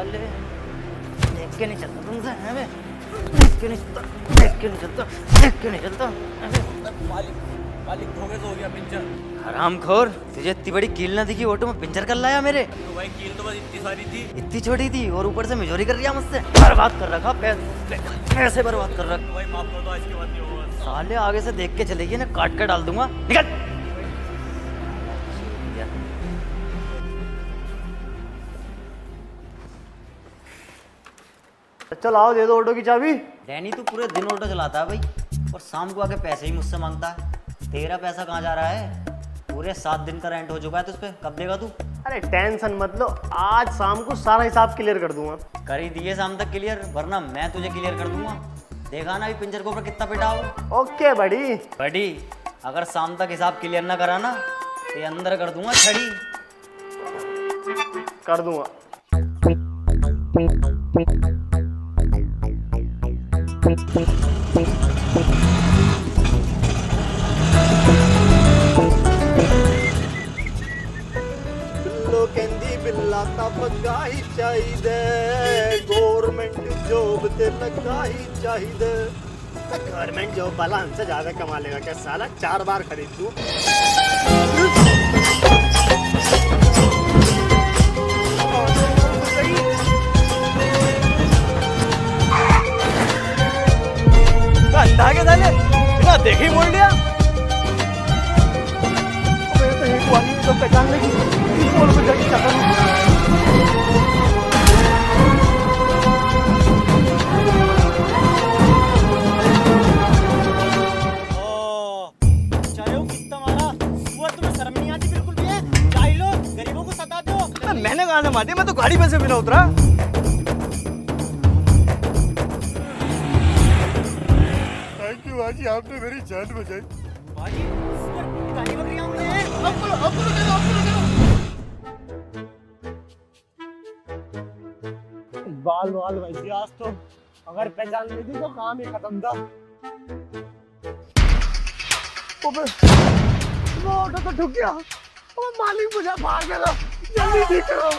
साले देख के नहीं चलता तुमसे है बे, देख के नहीं चलता, देख के नहीं चलता, देख के नहीं चलता। मालिक धोखे से हो गया पिंचर। हरामखोर, तुझे इतनी बड़ी कील ना दिखी ऑटो में पिंचर कर लाया मेरे। तो भाई कील तो बस इतनी सारी थी। इतनी छोटी थी और ऊपर से मिजोरी कर रहा मुझसे। बर्बाद कर रखा पैसे बर्बाद कर रखा। तो भाई माफ कर दो, आज के बाद नहीं होगा। साले आगे से देख के चलेगी ना, काट कर डाल दूंगा। निकल। चल आओ, दे दो ऑटो की चाबी। डैनी तू पूरे दिन ऑटो चलाता है भाई, और शाम को आके पैसे ही मुझसे मांगता है। तेरा पैसा कहाँ जा रहा है? पूरे 7 दिन का रेंट हो चुका है तुझ पे, कब देगा तू? अरे टेंशन मत लो, आज शाम को सारा हिसाब क्लियर कर दूंगा। कर ही दिए शाम तक क्लियर, वरना मैं तुझे क्लियर कर दूंगा। देखा ना अभी पिंजर के ऊपर कितना पिटा हो। ओके बड़ी। बड़ी, अगर शाम तक हिसाब क्लियर ना करा ना तो ये अंदर कर दूंगा छड़ी। कर दूंगा। ਕਹਿੰਦੀ ਬਿੱਲਾ ਤਾਂ ਪੱਗਾ ਹੀ ਚਾਹੀਦਾ, ਗਵਰਨਮੈਂਟ ਜੋਬ ਤੇ ਲੱਗਾ ਹੀ ਚਾਹੀਦਾ। गवर्नमेंट जॉब वाला हमसे ज्यादा कमा लेगा क्या साला? 4 बार खरीद तू। अंधा के साले बिना देखे ही बोल दिया। अबे तो एक वाली तो पहचान लेगी, बोल को जल्दी चक्कर। मैंने कहा था माटी, मैं तो गाड़ी में से भी ना उतरा। थैंक यू भाजी, आपने मेरी जान बचाई। भाजी गाड़ी बकरियां उड़ रहे हैं। अब बाल भाई आज तो अगर पहचान ली थी तो काम ही खत्म था। वो ऑटो तो ठुक गया। वो मालिक मुझे भाग गया, जल्दी ठीक करो।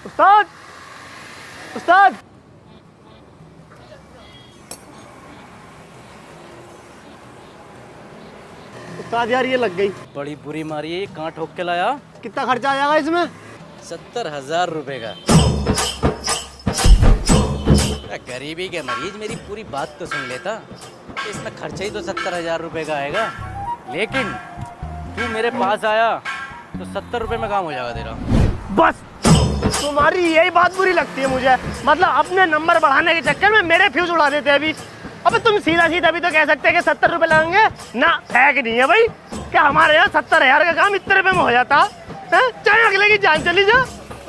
उस्ताद, उस्ताद, उस्ताद यार ये लग गई। बड़ी बुरी मारी है, कहाँ ठोक के लाया? कितना खर्चा आ जाएगा इसमें? 70,000 रुपए का। गरीबी के मरीज, मेरी पूरी बात तो सुन लेता। इसमें खर्चा ही तो 70,000 रुपए का आएगा, लेकिन तू मेरे पास आया तो 70 रुपए में काम हो जाएगा तेरा। बस तुम्हारी यही बात बुरी लगती है मुझे, मतलब अपने नंबर बढ़ाने के चक्कर में मेरे फ्यूज उड़ा देते हैं अभी। अबे तुम सीधा सीधा भी तो कह सकते हैं कि 70 रुपए लगेंगे ना। है कि नहीं है भाई? क्या हमारे यहाँ 70,000 का काम इतने रुपए में हो जाता है? चाहे अगले की जान चली जा।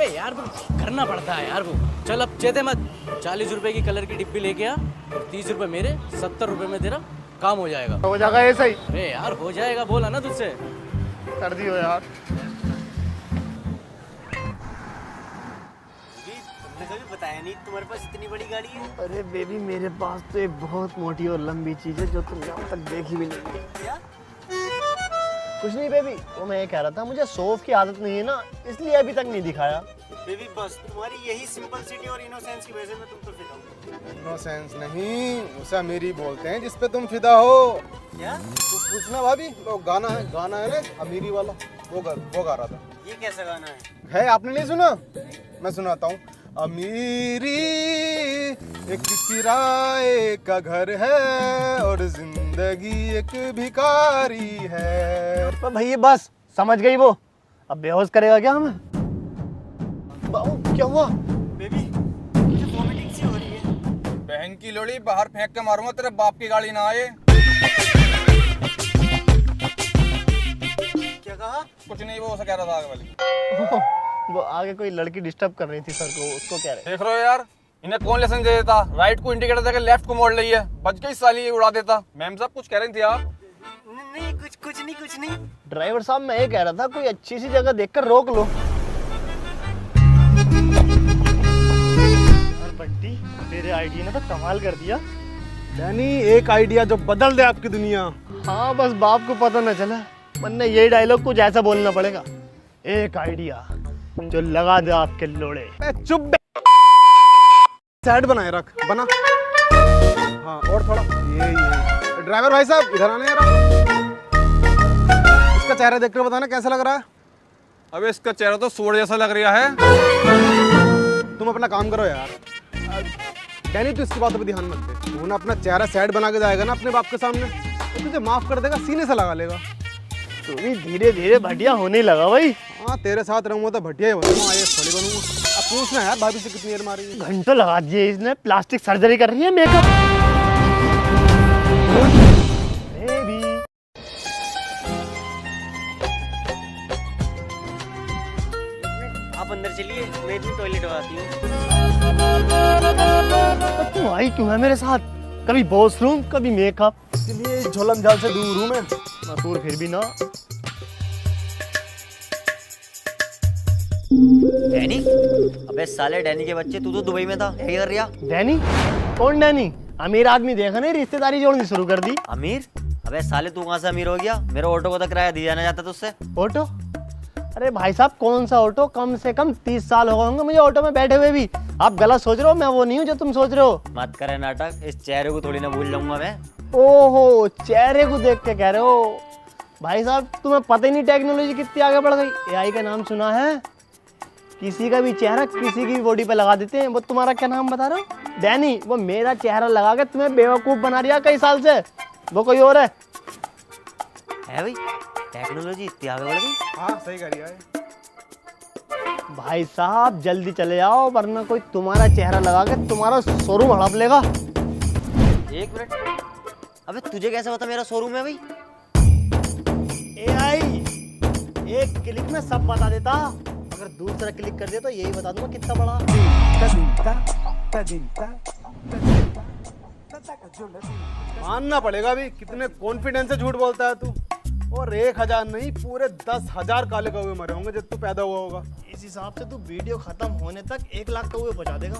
यार वो करना पड़ता है यार। वो चल अब चेते मत, 40 रुपए की कलर की डिब्बी लेके आ, और 30 रुपए मेरे, 70 रुपए में तेरा काम हो जाएगा। हो जाएगा ऐसा ही? अरे यार हो जाएगा, बोला ना तुझसे। कर दियो यार। तुमने कभी बताया नहीं तुम्हारे पास इतनी बड़ी गाड़ी है। अरे बेबी मेरे पास तो एक बहुत मोटी और लंबी चीज है जो तुम यहाँ तक देखी भी नहीं है। क्या? कुछ नहीं बेबी, वो मैं ये कह रहा था मुझे शोफ की आदत नहीं है ना, इसलिए अभी तक नहीं दिखाया। बेबी बस तुम्हारी यही सिंपलिसिटी और इनोसेंस की वजह से मैं तुम पर फिदा हूँ। इनोसेंस नहीं, उसे अमीरी बोलते हैं जिस पे तुम फिदा हो। क्या? तू पूछना भाभी, वो गाना है ना अमीरी वाला, वो गा रहा था। ये कैसा गाना है? आपने नहीं सुना? मैं सुनाता हूँ। अमीरी एक किराए का घर है और जिंदगी एक भिखारी है। तो भैया बस समझ गई वो, अब बेहोश करेगा क्या हमें? क्या हुआ? बेबी मुझे वॉमिटिंग सी हो रही है। बहन की लोड़ी बाहर फेंक के मारूंगा, तेरे बाप की गाड़ी ना आए। क्या कहा? कुछ नहीं, वो उसे कह रहा था आगे वाली। वो आगे कोई लड़की डिस्टर्ब कर रही थी सर को, उसको कह रहे। देख रहे हो यार, इन्हें कौन लेसन दे देता? राइट को इंडिकेटर देकर लेफ्ट को मोड़ रही है, बच गई साली, उड़ा देता। मैम साहब कुछ कह रही थी आप? नहीं कुछ नहीं। ड्राइवर साहब मैं ये कह रहा था कोई अच्छी सी जगह देखकर रोक लो। और बंटी तेरे आईडी ने तो कमाल कर दिया। डैनी, एक आइडिया जो बदल दे आपकी दुनिया। हाँ, बस बाप को पता न चला, वरना ये डायलॉग कुछ ऐसा बोलना पड़ेगा। एक आइडिया जो लगा दे आपके लोड़े। चुप बे। साइड बनाए रख, बना। हाँ, और थोड़ा ये ड्राइवर भाई साहब इधर आने जरा। इसका चेहरा देख कर बताना कैसा लग रहा है। अबे इसका चेहरा तो सूअर जैसा लग रहा है। तुम अपना काम करो यार। डैनी, तू इसकी बातों पे ध्यान मत दे। तू ना अपना चेहरा साइड बना के जाएगा ना अपने बाप के सामने, तो तुझे माफ कर देगा, सीने से लगा लेगा। तू भी धीरे धीरे भटिया होने लगा भाई। हाँ, तेरे साथ रहूंगा तो भटिया ही बनूंगा, आईएएस थोड़ी बनूंगा। अब पूछना यार भाभी से कितनी देर मारी है। घंटों लगा दिए इसने, प्लास्टिक सर्जरी कर रही है, मेकअप। बेबी, आप अंदर चलिए, मैं इतनी टॉयलेट आती हूँ। तो तू आई क्यों है मेरे साथ? कभी वॉशरूम, कभी मेकअप। इसलिए इस झोलम झाल से दूर हूँ मैं। मसूर फिर भी ना। डैनी, अबे साले डैनी के बच्चे, तू तो दुबई में था, यही कर रिया। डैनी? कौन डैनी? अमीर आदमी देखा नहीं, रिश्तेदारी जोड़नी शुरू कर दी। अमीर? अबे साले तू कहाँ से अमीर हो गया? मेरे ऑटो को तो किराया दिया जाना जाता तुझसे। ऑटो? अरे भाई साहब, कौन सा ऑटो? कम से कम 30 साल हो गए होंगे मुझे ऑटो में बैठे हुए भी। आप गलत सोच रहे हो, मैं वो नहीं हूँ जो तुम सोच रहे हो। मत करे नाटक, इस चेहरे को थोड़ी ना भूल जाऊंगा मैं। ओहो, चेहरे को देख के कह रहे हो? भाई साहब, तुम्हें पता ही नहीं टेक्नोलॉजी कितनी आगे बढ़ गई। एआई का नाम सुना है? किसी का भी चेहरा किसी की बॉडी पे लगा देते हैं। वो तुम्हारा क्या नाम बता रहा हो? डैनी, वो मेरा चेहरा लगा के तुम्हें बेवकूफ बना रहा कई साल से। वो कोई और है भाई? टेक्नोलॉजी इतनी आगे बढ़ गई। हाँ, सही कह रही है। भाई साहब, जल्दी चले जाओ, वरना कोई तुम्हारा चेहरा लगा के तुम्हारा शोरूम हड़प लेगा। एक मिनट, अबे तुझे कैसे पता मेरा शोरूम है भाई? एआई एक क्लिक में सब बता देता। अगर दूसरा क्लिक कर दिया तो यही बता दूंगा कितना बड़ा। मानना पड़ेगा भी, कितने कॉन्फिडेंस से झूठ बोलता है तू। और 1000 नहीं, पूरे 10,000 काले कौवे मरे होंगे जब तू पैदा हुआ होगा। इस हिसाब से तू वीडियो खत्म होने तक 1 लाख कौवे पहुंचा देगा।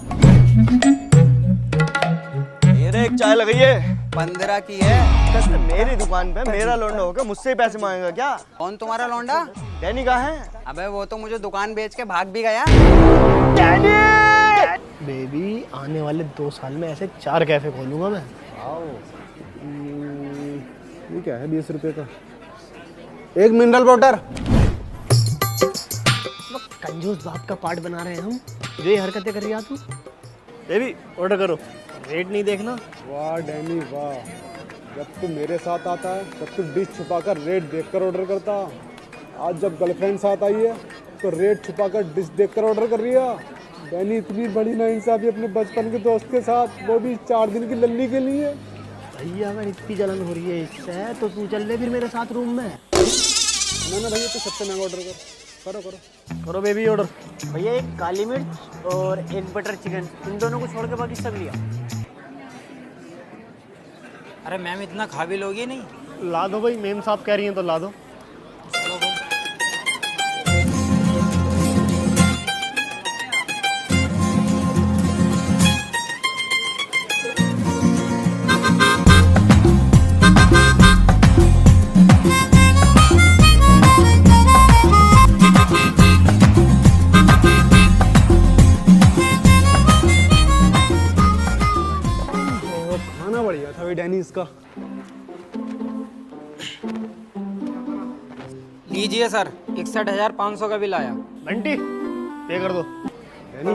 मेरे एक चाय लगाइए। 15 की है। मेरी दुकान पे मेरा लौंडा होकर मुझसे ही पैसे मांगेगा क्या? कौन तुम्हारा लौंडा? डैनी कहाँ है? अबे वो तो मुझे दुकान बेच के भाग भी गया। बेबी, आने वाले 2 साल में ऐसे 4 कैफे खोलूंगा मैं। ये क्या है 20 रुपए का? एक मिनरल वाटर। कंजूस बाप का पार्ट बना रहे हैं हम। जो ये हरकतें कर रही है तू। बेबी, ऑर्डर करो, रेट नहीं देखना। वाह डैनी वाह, जब तू मेरे साथ आता है तब तू डिश छुपाकर रेट देखकर ऑर्डर करता। आज जब गर्लफ्रेंड साथ आई है तो रेट छुपाकर डिश देखकर ऑर्डर कर रही है। डैनी, इतनी बड़ी नाइंसाफी अपने बचपन के दोस्त के साथ, वो भी 4 दिन की लल्ली के लिए। भैया, अगर इतनी जलन हो रही है इससे तो तू चल ले फिर मेरे साथ रूम में। ना भैया, तू सबसे महंगा ऑर्डर कर। करो बेबी ऑर्डर। भैया एक काली मिर्च और एक बटर चिकन, इन दोनों को छोड़ के बाकी सब लिया। अरे मैम इतना खा भी लोगी नहीं? ला दो भाई, मेम साहब कह रही हैं तो ला दो। खाना बढ़िया था भाई डैनी इसका। लीजिए सर, 61,500 का बिल आया। बंटी, पे कर दो। डैनी,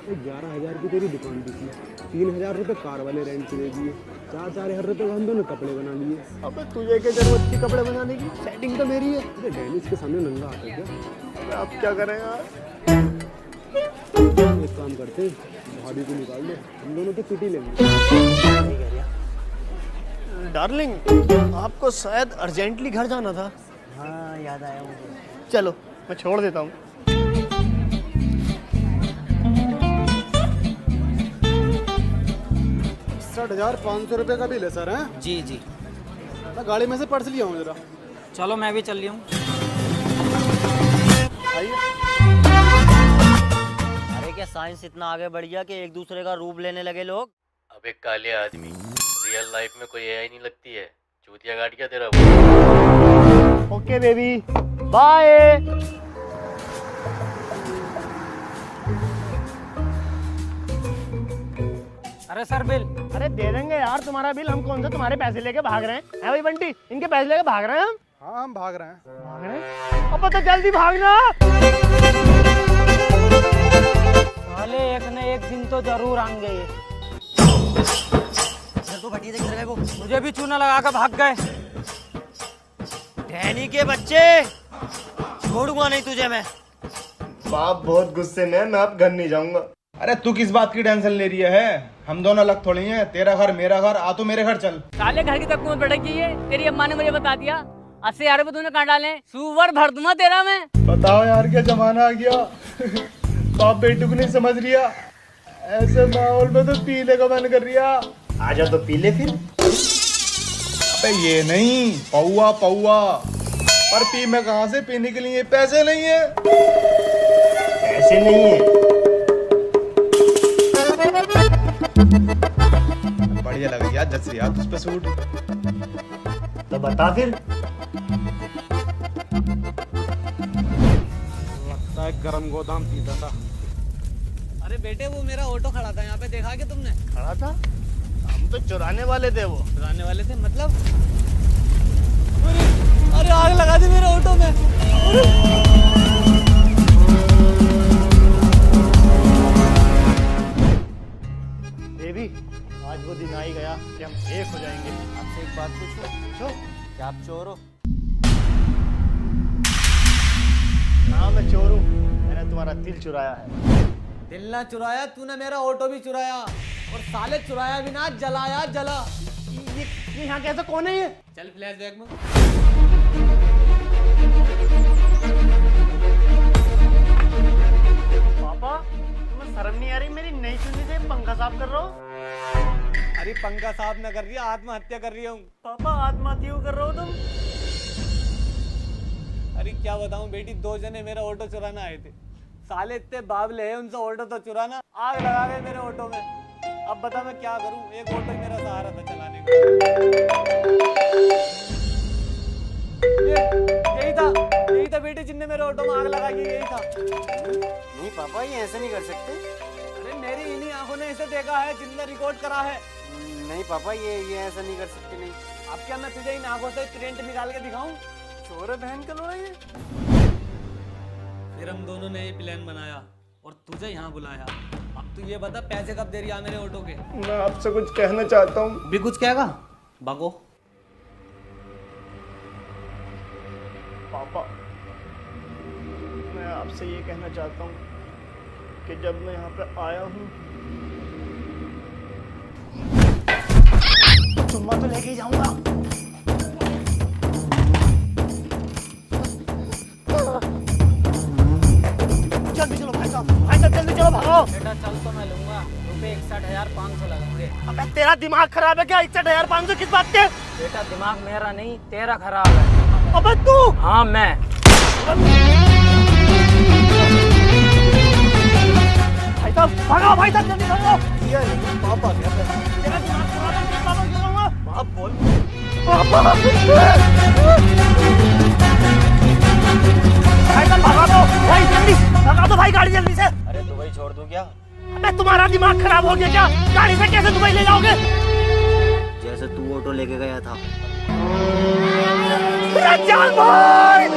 11,000 की तेरी दुकान भी थी, 3,000 रुपये कार वाले रेंट पे दे दिए, 4,000 रुपये का हम दोनों कपड़े बना लिए। अबे तुझे क्या जरूरत थी कपड़े बनाने की? सेटिंग तो मेरी है। अरे डैनी, इसके सामने नंगा आता है क्या? अब क्या करें यार? एक काम करते, भाभी को निकाल दो, हम दोनों तो छुट्टी लेंगे। डार्लिंग, आपको शायद अर्जेंटली घर जाना था। हाँ, याद आया मुझे। चलो, मैं छोड़ देता हूँ। 61,500 रुपये का बिल है सर। हैं? जी जी, मैं गाड़ी में से पर्स लिया हूँ जरा। चलो मैं भी चल रही हूँ। अरे क्या साइंस इतना आगे बढ़ गया कि एक दूसरे का रूप लेने लगे लोग। अबे काले आदमी, रियल लाइफ में कोई एआई नहीं लगती है। चूतिया काट क्या तेरा? Okay baby, bye. अरे सर बिल। अरे दे देंगे यार तुम्हारा बिल, हम कौन सा तुम्हारे पैसे लेके भाग रहे हैं? है भाई बंटी, इनके पैसे लेके भाग रहे हैं हम? हाँ हम भाग रहे हैं। भाग रहे हैं? अब तो जल्दी भागना। साले एक न एक दिन तो जरूर आएंगे ये। तो घटिया देख रहे को मुझे भी चूना लगा कर भाग गए। टहनी के बच्चे, छोड़ूंगा नहीं तुझे मैं। बाप बहुत गुस्से में है, मैं अब घर नहीं जाऊंगा। अरे तू किस बात की टेंशन ले रही है? हम दोनों अलग थोड़ी हैं। तेरा घर मेरा घर, आ तो मेरे घर चल। साले घर की तक कौन भड़की है? तेरी अम्मा ने मुझे बता दिया। 80,000 रुपए तूने कहाँ डाले? सुवर भर दूंगा तेरा मैं। बताओ यार क्या जमाना आ गया। बाप बेटू को नहीं समझ रिया। ऐसे माहौल में तो पीने का मन कर रिया। आजा तो पी ले फिर। अबे ये नहीं, पौआ पौआ। पर पी मैं कहाँ से? पीने के लिए पैसे नहीं है। ऐसे नहीं है। बढ़िया लग गया, जच रिया तुझ पे सूट। तो बता फिर। लगता है गरम गोदाम पीता था। अरे बेटे वो मेरा ऑटो खड़ा था यहाँ पे, देखा क्या तुमने? खड़ा था? हम तो चुराने वाले थे वो। चुराने वाले थे मतलब? अरे आग लगा दी मेरे ऑटो में। बेबी, आज वो दिन आ ही गया कि हम एक हो जाएंगे। आपसे एक बात पूछूं? पूछो। क्या आप चोर हो? हाँ मैं चोर हूँ, मैंने तुम्हारा दिल चुराया है। दिल ना चुराया तूने, मेरा ऑटो भी चुराया। और साले चुराया भी ना, जलाया जला। ये यहाँ कैसा कौन है ये? चल फ्लैशबैक में। पापा, तुम्हें शर्म नहीं आ रही? मेरी नई चुन्नी से पंखा साफ कर रहा हूँ। अरे पंखा साफ न कर रही है, आत्महत्या कर रही हूँ। पापा आत्महत्या क्यों कर रहे हो तुम? अरे क्या बताऊं बेटी, 2 जने मेरा ऑटो चुराना आए थे। साले इतने बावले हैं, उनसे ऑटो तो चुराना, आग लगा गए मेरे ऑटो में। अब बता मैं क्या करूं? एक ऑटो ही मेरा सहारा था चलाने का। यही था बेटे जिनने मेरे ऑटो में आग लगा दी, यही था। नहीं पापा, ये ऐसे नहीं कर सकते। अरे मेरी इन्हीं आंखों ने इसे देखा है, जिनने रिकॉर्ड करा है। नहीं पापा, ये ऐसा नहीं कर सकते। नहीं। अब क्या मैं तुझे इन आंखों से प्रिंट निकाल के दिखाऊं? चोर है बहन का लोड़ा ये। फिर हम दोनों ने ये प्लान बनाया और तुझे यहाँ बुलाया। अब तू ये बता पैसे कब दे रही है मेरे ऑटो के? मैं आपसे कुछ कहना चाहता हूँ। भी कुछ कहेगा? भागो। पापा, मैं आपसे ये कहना चाहता हूँ कि जब मैं यहाँ पे आया हूँ, चुम्मा तो लेके ही जाऊंगा। जल्दी चलो भाई साहब जल्दी चलो, भागो। बेटा चल तो मैं लूंगा, रुपए 61,500 लगाऊंगे। अबे तेरा दिमाग खराब है क्या? 61,500 किस बात के? बेटा दिमाग मेरा नहीं तेरा खराब है। अबे तू? हाँ मैं। भाई साहब भागो, भाई साहब जल्दी भागो। पापा क्या तेरा दिमाग खराब है, मैं पापा क्यों कहूँगा? आप बोल। भाई साहब भगा दो, भाई जल्दी भगा दो भाई, गाड़ी जल्दी से। अरे दुबई छोड़ दूं क्या? अबे तुम्हारा दिमाग खराब हो गया क्या? गाड़ी से कैसे दुबई ले जाओगे? जैसे तू ऑटो लेके गया था। रज्जाल भाई!